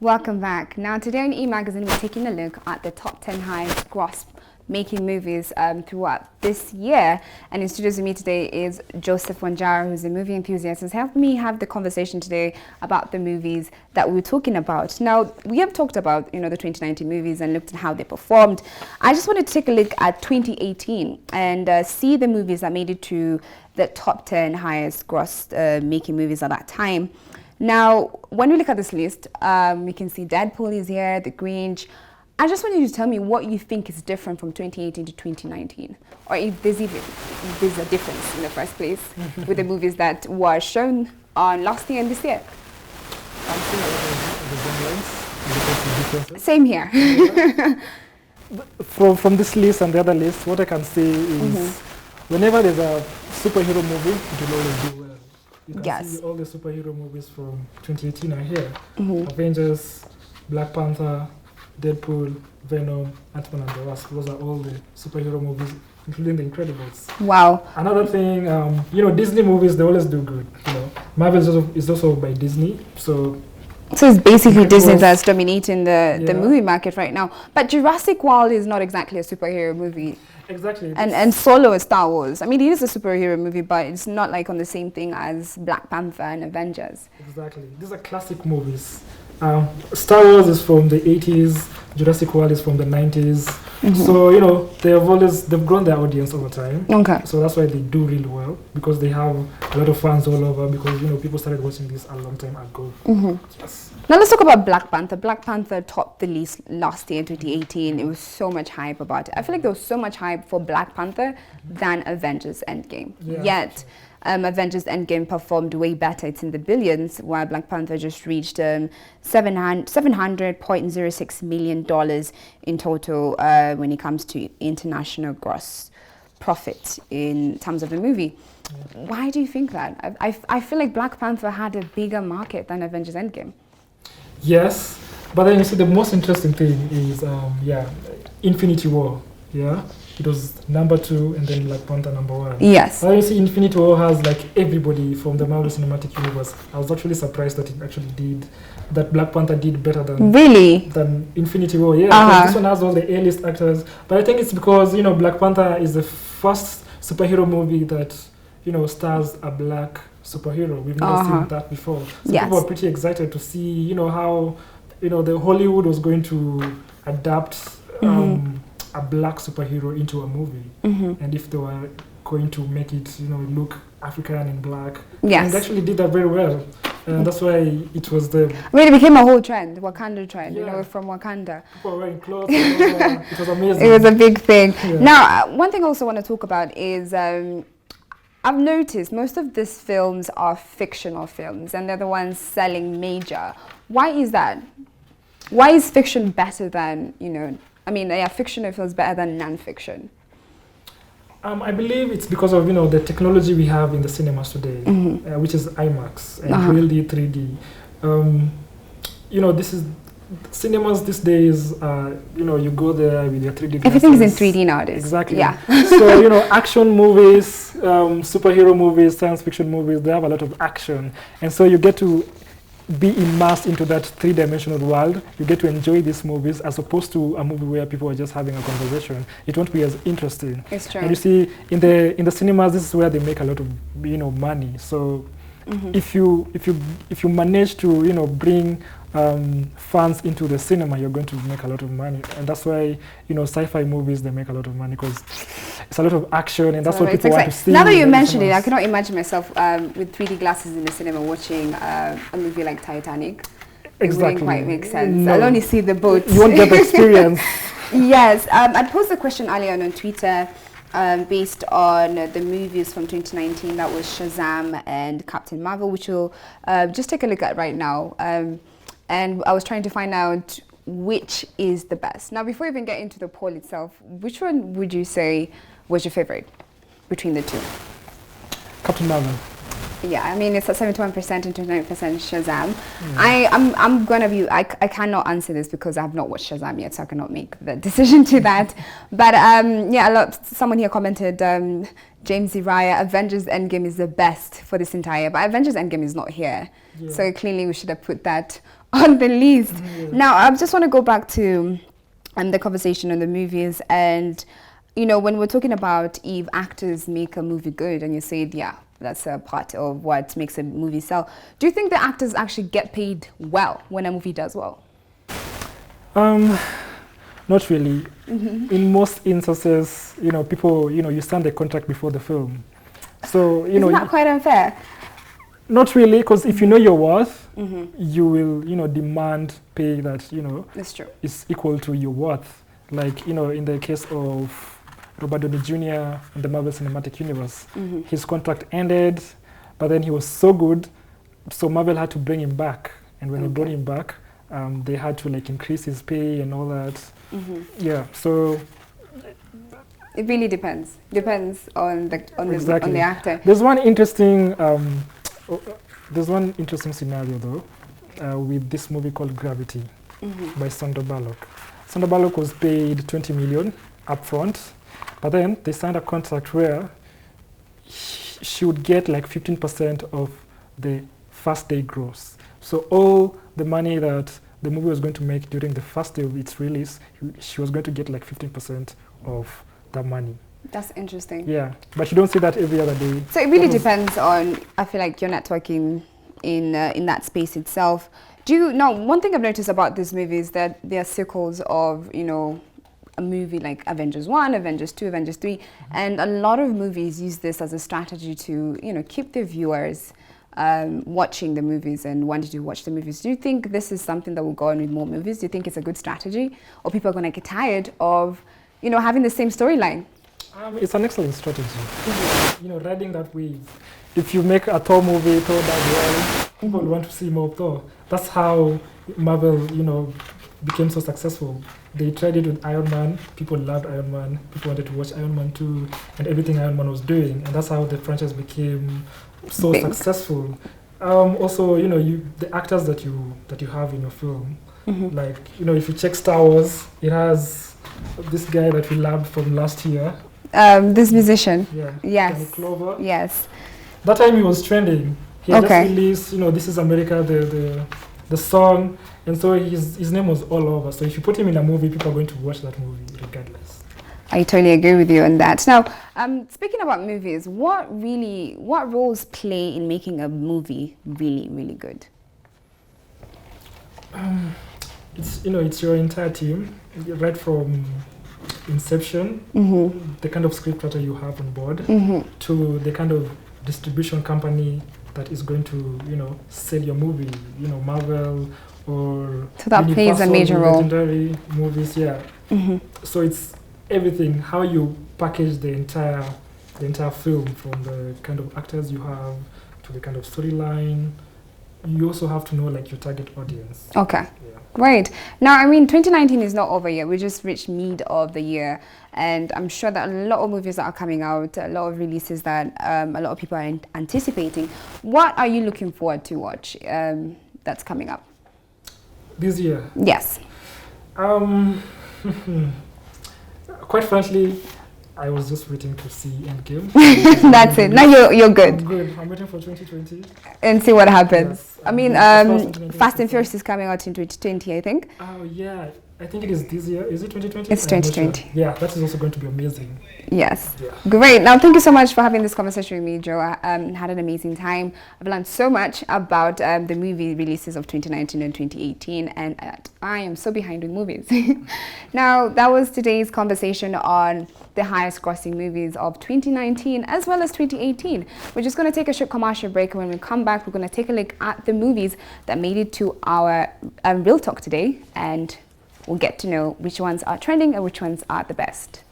Welcome back. Now today on E-Magazine we're taking a look at the top 10 highest gross making movies throughout this year. And in studios with me today is Joseph Wanjara, who's a movie enthusiast, who's helped me have the conversation today about the movies that we're talking about. Now, we have talked about, the 2019 movies and looked at how they performed. I just wanted to take a look at 2018 and see the movies that made it to the top 10 highest gross making movies at that time. Now, when we look at this list, we can see Deadpool is here, The Grinch. I just want you to tell me what you think is different from 2018 to 2019, or if there's a difference in the first place with the movies that were shown on last year and this year. Same here. From this list and the other list, what I can say is whenever there's a superhero movie, it will always do well. You can see all the superhero movies from 2018 are here. Avengers, Black Panther, Deadpool, Venom, Ant-Man and the Wasp. Those are all the superhero movies, including The Incredibles. Wow. Another thing, Disney movies, they always do good. Marvel is also by Disney, so it's basically Disney that's dominating the movie market right now. But Jurassic World is not exactly a superhero movie. Exactly. And Solo is Star Wars. I mean, it is a superhero movie, but it's not like on the same thing as Black Panther and Avengers. Exactly. These are classic movies. Star Wars is from the 80s, Jurassic World is from the 90s. So, they've grown their audience over time. Okay. So that's why they do really well, because they have a lot of fans all over, because, people started watching this a long time ago. Yes. Now let's talk about Black Panther. Black Panther topped the list last year in 2018. It was so much hype about it. I feel like there was so much hype for Black Panther than Avengers Endgame. Yeah, Yet, Avengers Endgame performed way better. It's in the billions, while Black Panther just reached $700.06 million in total when it comes to international gross profit in terms of the movie. Yeah. Why do you think that? I feel like Black Panther had a bigger market than Avengers Endgame. Yes, but then you see the most interesting thing is, Infinity War. Yeah, it was number 2 and then Black Panther number 1. Yes. But you see Infinity War has like everybody from the Marvel Cinematic Universe. I was actually surprised that that Black Panther did better than Infinity War. Yeah, this one has all the A-list actors. But I think it's because, Black Panther is the first superhero movie that, stars a black superhero. We've never seen that before. So people are pretty excited to see, how, the Hollywood was going to adapt a black superhero into a movie. And if they were going to make it, look African and black. Yes. And they actually did that very well. And that's why it was it became a whole trend, Wakanda trend, from Wakanda. People were wearing clothes. It was amazing. It was a big thing. Yeah. Now, one thing I also want to talk about is I've noticed most of these films are fictional films and they're the ones selling major. Why is that? Why is fiction better than, fictional films better than non-fiction? I believe it's because of, the technology we have in the cinemas today, which is IMAX and really 3D. This is cinemas these days, you go there with your 3D glasses. Everything's in 3D nowadays. Exactly. Yeah. So, action movies, superhero movies, science fiction movies, they have a lot of action. And so you get to be immersed into that 3-dimensional world. You get to enjoy these movies as opposed to a movie where people are just having a conversation. It won't be as interesting. It's true. And you see, in the cinemas, this is where they make a lot of, money. So if you manage to, bring fans into the cinema, you're going to make a lot of money. And that's why, sci-fi movies, they make a lot of money because it's a lot of action and that's what people want to see. Now that you mentioned it, I cannot imagine myself with 3D glasses in the cinema watching a movie like Titanic. Exactly. It wouldn't quite make sense. No. I'll only see the boats. You won't get the experience. Yes. I posed a question earlier on Twitter based on the movies from 2019. That was Shazam and Captain Marvel, which we'll just take a look at right now. And I was trying to find out which is the best. Now, before we even get into the poll itself, which one would you say was your favorite between the two? Captain Marvel. Yeah, I mean, it's at 71% and 29% Shazam. I'm gonna be, I cannot answer this because I have not watched Shazam yet, so I cannot make the decision to that. But someone here commented, James Uriah, Avengers Endgame is the best for this entire, but Avengers Endgame is not here. Yeah. So clearly we should have put that on the list. Now, I just want to go back to the conversation on the movies. And, you know, when we're talking about if actors make a movie good, and you said, yeah, that's a part of what makes a movie sell. Do you think the actors actually get paid well when a movie does well? Not really. In most instances, you know, people, you know, you sign the contract before the film. So, you know, isn't that quite unfair? Not really, because if you know your worth, you will, you know, demand pay that, you know, that's true, is equal to your worth. Like, you know, in the case of Robert Downey Jr. in the Marvel Cinematic Universe, his contract ended, but then he was so good, so Marvel had to bring him back. And when they brought him back, they had to like increase his pay and all that. Yeah, so it really depends. Depends on the actor. There's one interesting scenario though, with this movie called Gravity by Sandra Bullock. Sandra Bullock was paid 20 million upfront, but then they signed a contract where she would get like 15% of the first day gross. So all the money that the movie was going to make during the first day of its release, she was going to get like 15% of that money. That's interesting. Yeah, but you don't see that every other day. So it really depends on, I feel like, your networking in that space itself. Now, one thing I've noticed about this movie is that there are circles of, you know, a movie like Avengers 1, Avengers 2, Avengers 3, and a lot of movies use this as a strategy to, you know, keep the viewers watching the movies and wanting to watch the movies. Do you think this is something that will go on with more movies? Do you think it's a good strategy? Or people are going to get tired of, you know, having the same storyline? It's an excellent strategy. You know, riding that wave. If you make a Thor movie, Thor does well, people want to see more Thor. That's how Marvel, you know, became so successful. They tried it with Iron Man. People loved Iron Man. People wanted to watch Iron Man 2 and everything Iron Man was doing. And that's how the franchise became so successful. Also, you know, the actors that you have in your film, like, you know, if you check Star Wars, it has this guy that we loved from last year. This musician. Yeah. Yes. Danny Clover. Yes. That time he was trending. He had just released, you know, This Is America, the song, and so his name was all over. So if you put him in a movie, people are going to watch that movie regardless. I totally agree with you on that. Now, speaking about movies, what roles play in making a movie really, really good? It's, you know, it's your entire team, right from inception, the kind of scriptwriter you have on board, to the kind of distribution company that is going to, you know, sell your movie, you know, Marvel or so that plays a major role. Legendary movies, yeah. So it's everything, how you package the entire film, from the kind of actors you have to the kind of storyline. You also have to know like your target audience. Okay. Yeah. Great. Now, I mean, 2019 is not over yet. We just reached mid of the year, and I'm sure that a lot of movies that are coming out, a lot of releases that a lot of people are anticipating. What are you looking forward to watch that's coming up this year? Yes. Quite frankly, I was just waiting to see Endgame. That's it. Now you're good. I'm good. I'm waiting for 2020. And see what happens. Yes, I mean, Fast and Furious is coming out in 2020, I think. Oh, yeah. I think it is this year. Is it 2020? It's 2020. Sure. Yeah, that is also going to be amazing. Yes. Yeah. Great. Now, thank you so much for having this conversation with me, Joe. I had an amazing time. I've learned so much about the movie releases of 2019 and 2018, and I am so behind with movies. Now, that was today's conversation on the highest grossing movies of 2019 as well as 2018. We're just going to take a short commercial break, and when we come back, we're going to take a look at the movies that made it to our Real Talk today, and we'll get to know which ones are trending and which ones are the best.